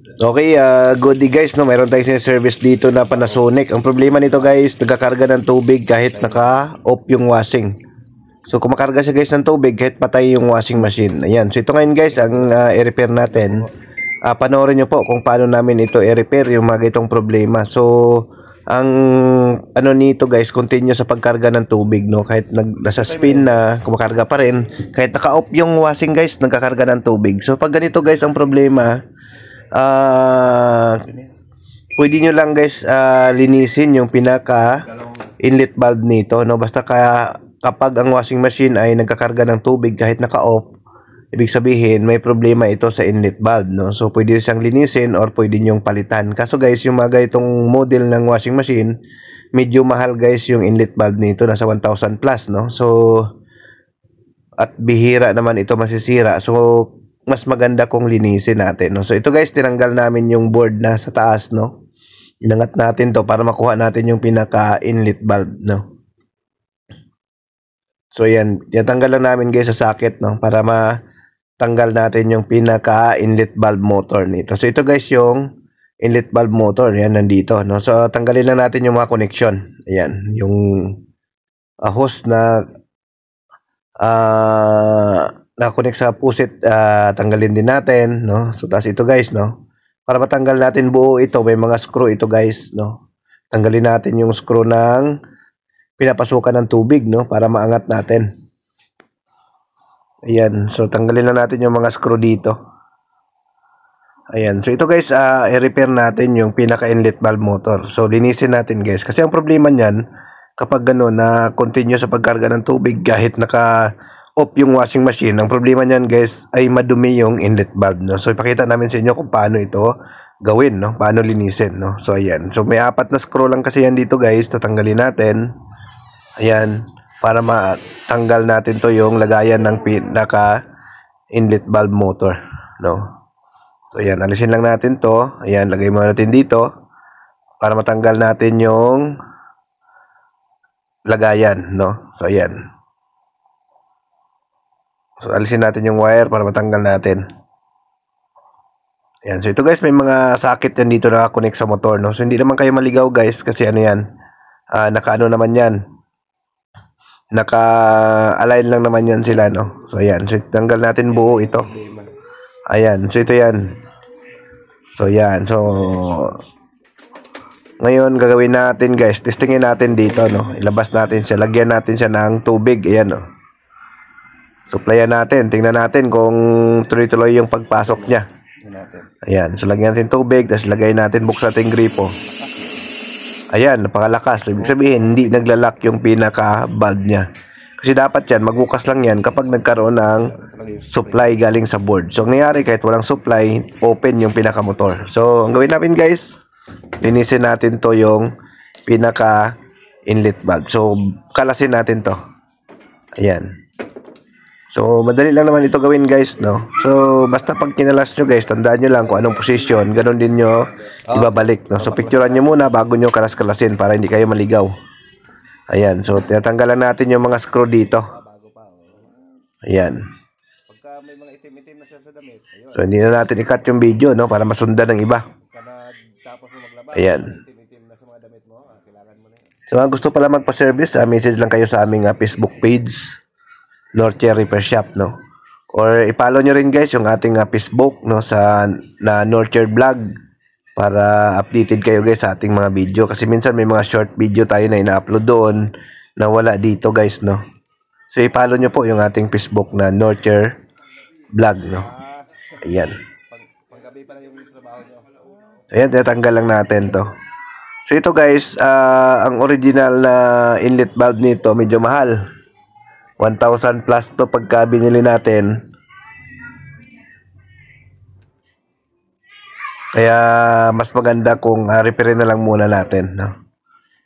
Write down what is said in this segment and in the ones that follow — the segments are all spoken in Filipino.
Okay, good day guys, no? Mayroon tayong service dito na Panasonic. Ang problema nito guys, nagkakarga ng tubig kahit naka-off yung washing. So kumakarga siya guys ng tubig kahit patay yung washing machine. Ayan, so ito ngayon guys, ang i-repair natin. Panoorin nyo po kung paano namin ito i-repair yung mga itong problema. So, ang ano nito guys, continue sa pagkarga ng tubig, no? Kahit nasa spin na, kumakarga pa rin. Kahit naka-off yung washing guys, nagkakarga ng tubig. So pag ganito guys, ang problema, pwede nyo lang guys linisin yung pinaka inlet valve nito, no? Basta kapag ang washing machine ay nagkakarga ng tubig kahit naka-off, ibig sabihin may problema ito sa inlet valve, no? So pwede siyang linisin or pwede nyong palitan. Kaso guys, yung mga itong model ng washing machine, medyo mahal guys yung inlet valve nito, nasa 1,000 plus, no? So at bihira naman ito masisira. So mas maganda kung linisin natin, no? So ito guys, tinanggal namin yung board na sa taas, no? Inangat natin to para makuha natin yung pinaka inlet valve, no? So yan, tanggal lang namin guys sa socket, no? Para matanggal natin yung pinaka inlet valve motor nito. So ito guys yung inlet valve motor, yan nandito, no? So tanggalin lang natin yung mga connection. Ayan, yung hose na nakakonect sa puset, tanggalin din natin, no? So taas ito guys, no? Para matanggal natin buo ito, may mga screw ito guys, no? Tanggalin natin yung screw ng pinapasukan ng tubig, no? Para maangat natin. Ayan, so tanggalin na natin yung mga screw dito. Ayan, so ito guys, i-repair natin yung pinaka inlet valve motor. So linisin natin guys, kasi ang problema niyan, kapag gano'n na continue sa pagkarga ng tubig kahit naka-off yung washing machine, ang problema niyan guys ay madumi yung inlet valve, no? So ipakita namin sa inyo kung paano ito gawin, no? Paano linisin, no? So ayan, so may 4 na screw lang kasi yan dito guys, tatanggalin natin. Ayan, para matanggal natin to yung lagayan ng pinaka inlet valve motor, no? So ayan, alisin lang natin to. Ayan, lagay muna natin dito para matanggal natin yung lagayan, no? So ayan. So alisin natin yung wire para matanggal natin. Ayan, so ito guys, may mga socket yan dito na connect sa motor, no? So hindi naman kayo maligaw guys, kasi ano yan, naka-ano naman yan, naka-align lang naman yan sila, no? So ayan, so tanggal natin buo ito. Ayan, so ito yan. So yan, so ngayon gagawin natin guys, testingin natin dito, no? Ilabas natin siya, lagyan natin siya ng tubig. Ayan, no? Supplyan natin, tingnan natin kung tuloy-tuloy yung pagpasok niya. Ayan, so lagyan natin tubig, tapos lagay natin, buksan natin gripo. Ayan, napakalakas. Ibig sabihin, hindi naglalak yung pinaka valve niya. Kasi dapat yan, magbukas lang yan kapag nagkaroon ng supply galing sa board. So, ang nangyari, kahit walang supply, open yung pinaka motor. So, ang gawin natin guys, linisin natin to yung pinaka inlet valve. So, kalasin natin to. Ayan. So, madali lang naman ito gawin guys, no? So, basta pag kinalas nyo guys, tandaan nyo lang kung anong posisyon, ganun din nyo ibabalik, no? So, picturean nyo muna bago nyo kalas-kalasin para hindi kayo maligaw. Ayan, so tinatanggalan natin yung mga screw dito. Ayan. So, hindi na natin i-cut yung video, no? Para masundan ng iba. Ayan. So, mga gusto pala magpa-service, message lang kayo sa aming Facebook page, Norcher Repair Shop, no? Or i-follow nyo rin guys yung ating Facebook, no? Na Norcher Vlog, para updated kayo guys sa ating mga video. Kasi minsan may mga short video tayo na ina-upload doon na wala dito guys, no? So, i-follow nyo po yung ating Facebook na Norcher Vlog, no? Ayan. Ayan, tinatanggal lang natin to. So, ito guys, ang original na inlet valve nito, medyo mahal. 1,000 plus to pagka binili natin. Kaya, mas maganda kung repairin na lang muna natin, no?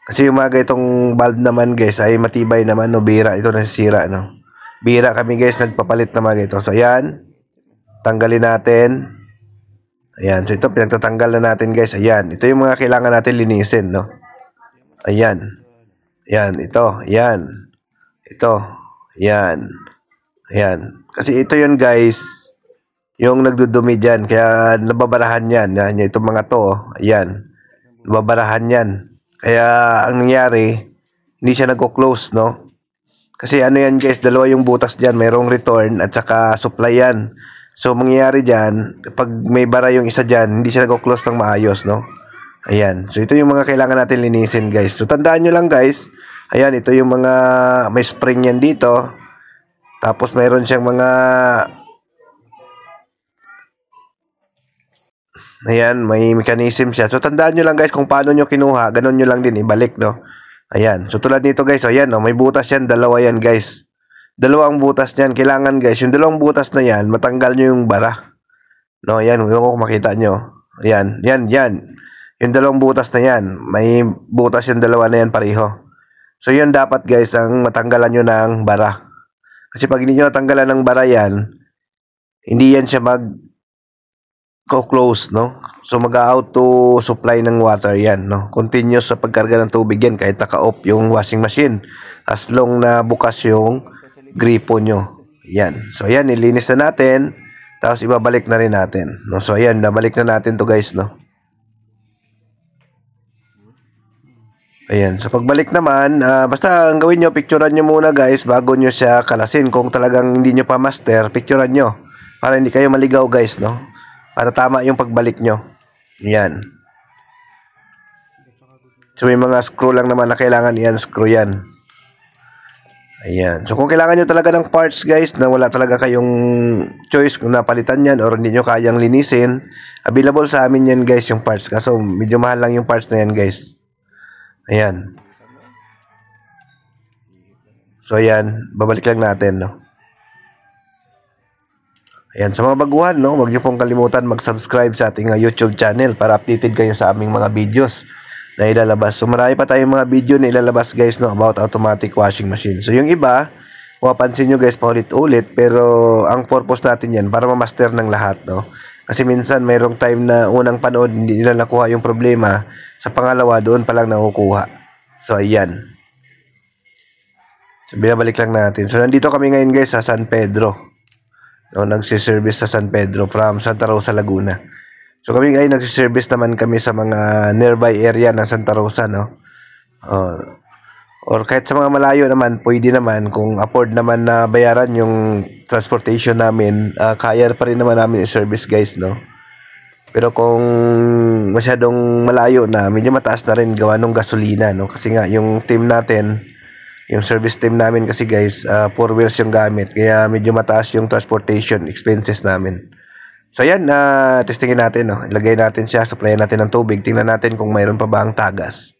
Kasi yung mga itong valve naman guys, ay matibay naman, no? Bira, ito nasisira, no? Bira kami guys, nagpapalit na mga ito. So, ayan. Tanggalin natin. Ayan, so ito, pinagtatanggal na natin guys. Ayan, ito yung mga kailangan natin linisin, no? Ayan. Ayan, ito. Ayan. Ito. Ayan. Ayan. Kasi ito yun guys, yung nagdudumi dyan. Kaya nababarahan yan. Yan itong mga to. Ayan. Nababarahan yan. Kaya ang nangyari, hindi siya nagko-close, no? Kasi ano yan guys, dalawa yung butas dyan. Mayroong return at saka supply yan. So, mangyayari dyan, pag may bara yung isa dyan, hindi siya nagko-close ng maayos, no? Ayan. So, ito yung mga kailangan natin linisin, guys. So, tandaan nyo lang, guys. Ayan, ito yung mga, may spring yan dito. Tapos, mayroon siyang mga, ayan, may mechanism siya. So, tandaan nyo lang, guys, kung paano nyo kinuha, ganun nyo lang din, ibalik, no? Ayan. So, tulad nito, guys. O, ayan, no? May butas yan. Dalawa yan, guys. Dalawang butas niyan. Kailangan, guys, yung dalawang butas na yan, matanggal nyo yung bara. No, ayan. Huwag ko makita nyo. Ayan. Yan, yan. Yung dalawang butas na yan. May butas yung dalawa na yan pareho. So, yun dapat, guys, ang matanggalan nyo ng bara. Kasi pag hindi nyo natanggalan ng bara yan, hindi yan siya mag-close, no? So, mag-auto supply ng water yan, no? Continuous sa pagkarga ng tubig yan kahit naka-off yung washing machine. As long na bukas yung gripo nyo. Yan. So, ayan, nilinis na natin. Tapos, ibabalik na rin natin. No? So, ayan, nabalik na natin to guys, no? Ayan. So, pagbalik naman, basta ang gawin nyo, picturean nyo muna guys bago nyo siya kalasin. Kung talagang hindi nyo pa master, picturean nyo. Para hindi kayo maligaw guys, no? Para tama yung pagbalik nyo. Yan. So, may mga screw lang naman na kailangan i-unscrew yan. Ayan. So, kung kailangan nyo talaga ng parts, guys, na wala talaga kayong choice kung napalitan yan or hindi nyo kayang linisin, available sa amin yan, guys, yung parts. Kaso, medyo mahal lang yung parts na yan, guys. Ayan. So, ayan. Babalik lang natin, no? Ayan. Sa mga baguhan, no? Huwag nyo pong kalimutan mag-subscribe sa ating YouTube channel para updated kayo sa aming mga videos na ilalabas. So, marami pa tayong mga video na ilalabas, guys, no, about automatic washing machine. So, yung iba, mapapansin nyo, guys, paulit-ulit, pero ang purpose natin yan, para ma-master ng lahat, no? Kasi minsan, mayroong time na unang panood, hindi nila nakuha yung problema. Sa pangalawa, doon pa lang nakukuha. So, ayan. So, binabalik lang natin. So, nandito kami ngayon, guys, sa San Pedro. No, nagsiservice sa San Pedro from Santa Rosa, Laguna. So kami ay nagsiservice naman kami sa mga nearby area ng Santa Rosa, no? Or kahit sa mga malayo naman, pwede naman kung afford naman na bayaran yung transportation namin, kaya pa rin naman namin i-service, guys, no? Pero kung masyadong malayo na, medyo mataas na rin gawa ng gasolina, no? Kasi nga yung team natin, yung service team namin kasi, guys, 4 wheels yung gamit, kaya medyo mataas yung transportation expenses namin. So, ayan, testingin natin, no? Ilagay natin siya, supplyan natin ng tubig. Tingnan natin kung mayroon pa ba ang tagas.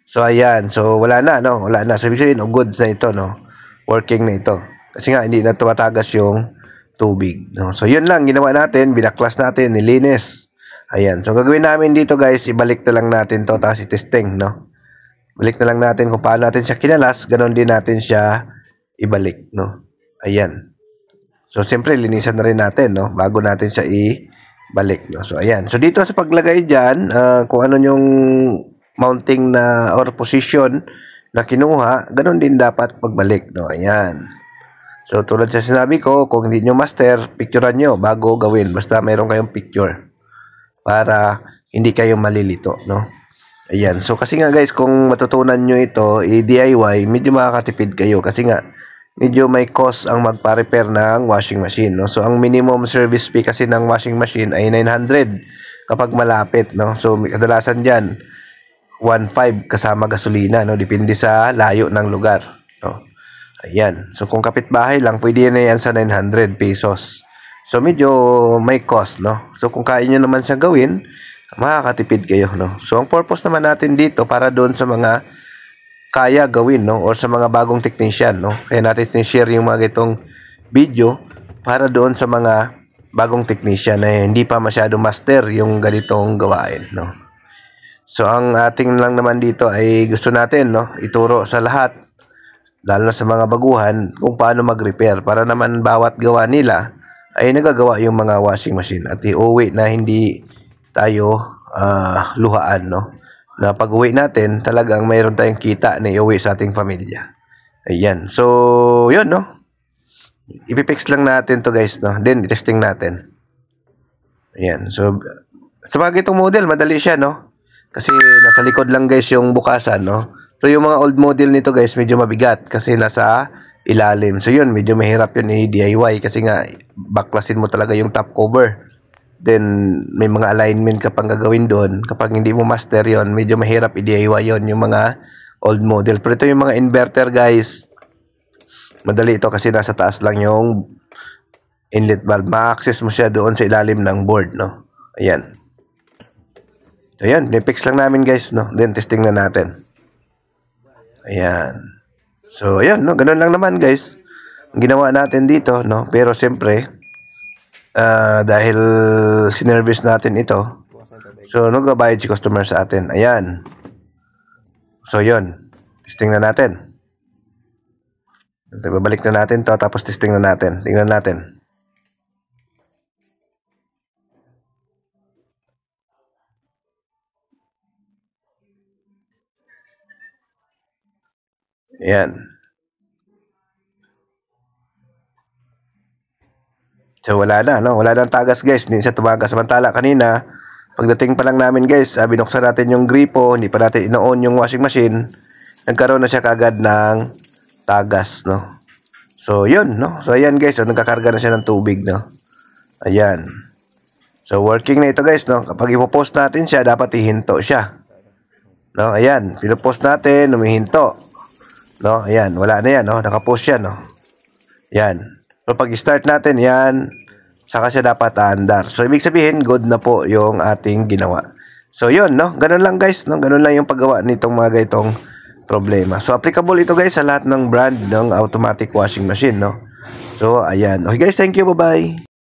So, ayan. So, wala na, no? Wala na. So, ibig sabihin, goods na ito, no? Working na ito. Kasi nga, hindi na tumatagas yung tubig, no? So, yun lang. Ginawa natin. Binaklas natin. Nilinis. Ayan. So, gagawin namin dito, guys, ibalik na lang natin to tapos i-testing, no? Balik na lang natin kung paano natin siya kinalas. Ganon din natin siya ibalik, no? Ayan. So, siyempre, linisan na rin natin, no? Bago natin siya i-balik, no? So, ayan. So, dito sa paglagay dyan, kung ano yung mounting na or position na kinuha, ganun din dapat pagbalik, no? Ayan. So, tulad sa sinabi ko, kung hindi nyo master, picturean nyo bago gawin. Basta mayroon kayong picture para hindi kayo malilito, no? Ayan. So, kasi nga, guys, kung matutunan nyo ito, i-DIY, medyo makakatipid kayo. Kasi nga, medyo may cost ang magpa-repair ng washing machine, no? So, ang minimum service fee kasi ng washing machine ay 900 kapag malapit, no? So, kadalasan dyan, 1.5 kasama gasolina, no? Depende sa layo ng lugar, no? Ayan. So, kung kapitbahay lang, pwede na yan sa 900 pesos. So, medyo may cost, no? So, kung kaya nyo naman siya gawin, makakatipid kayo, no? So, ang purpose naman natin dito para doon sa mga kaya gawin, no? Or sa mga bagong technician, no? Kaya natin share yung mga itong video para doon sa mga bagong technician na hindi pa masyado master yung ganitong gawain, no? So, ang ating lang naman dito ay gusto natin, no? Ituro sa lahat, lalo na sa mga baguhan, kung paano mag-repair para naman bawat gawa nila ay nagagawa yung mga washing machine at iuwi na hindi tayo luhaan, no? Na pag-uwi natin, talagang mayroon tayong kita na iuwi sa ating pamilya. Ayan. So, yun, no? Ipipix lang natin to, guys, no? Then, testing natin. Ayan. So, sa bagay itong model, madali siya, no? Kasi nasa likod lang guys yung bukasan, no? So, yung mga old model nito guys, medyo mabigat kasi nasa ilalim. So, yun, medyo mahirap yun i-DIY kasi nga, baklasin mo talaga yung top cover. Then, may mga alignment ka pang gagawin doon. Kapag hindi mo master yon, medyo mahirap i-DIY yon yung mga old model. Pero ito yung mga inverter guys, madali ito kasi nasa taas lang yung inlet valve. Ma-access mo siya doon sa ilalim ng board, no? Ayan. So, ayan. Nipix lang namin guys, no? Then, testing na natin. Ayan. So, ayan, no? Ganun lang naman guys. Ang ginawa natin dito, no? Pero, siyempre, dahil sinervice natin ito, so nagbabayad si customer sa atin. Ayan. So yun, testing na natin. Babalik na natin to, tapos testing na natin. Tingnan natin. Ayan. So wala na, no? Wala nang tagas guys, hindi siya tumagas. Samantala kanina, pagdating pa lang namin guys, binuksan natin yung gripo, hindi pa natin ino-on yung washing machine, nagkaroon na siya kagad ng tagas, no? So yun, no? So ayan guys, so nagkakarga na siya ng tubig, no? Ayan. So working na ito guys, no? Kapag ipopost natin siya, dapat ihinto siya. No, ayan, pinupost natin, humihinto. No, ayan, wala na yan, no? Nakapost siya, no? Yan. So, pag start natin yan, saka siya dapat aandar. So, ibig sabihin, good na po yung ating ginawa. So, yun, no? Ganun lang, guys, no? Ganun lang yung paggawa nitong mga gaitong problema. So, applicable ito, guys, sa lahat ng brand ng automatic washing machine, no? So, ayan. Okay, guys, thank you. Bye-bye.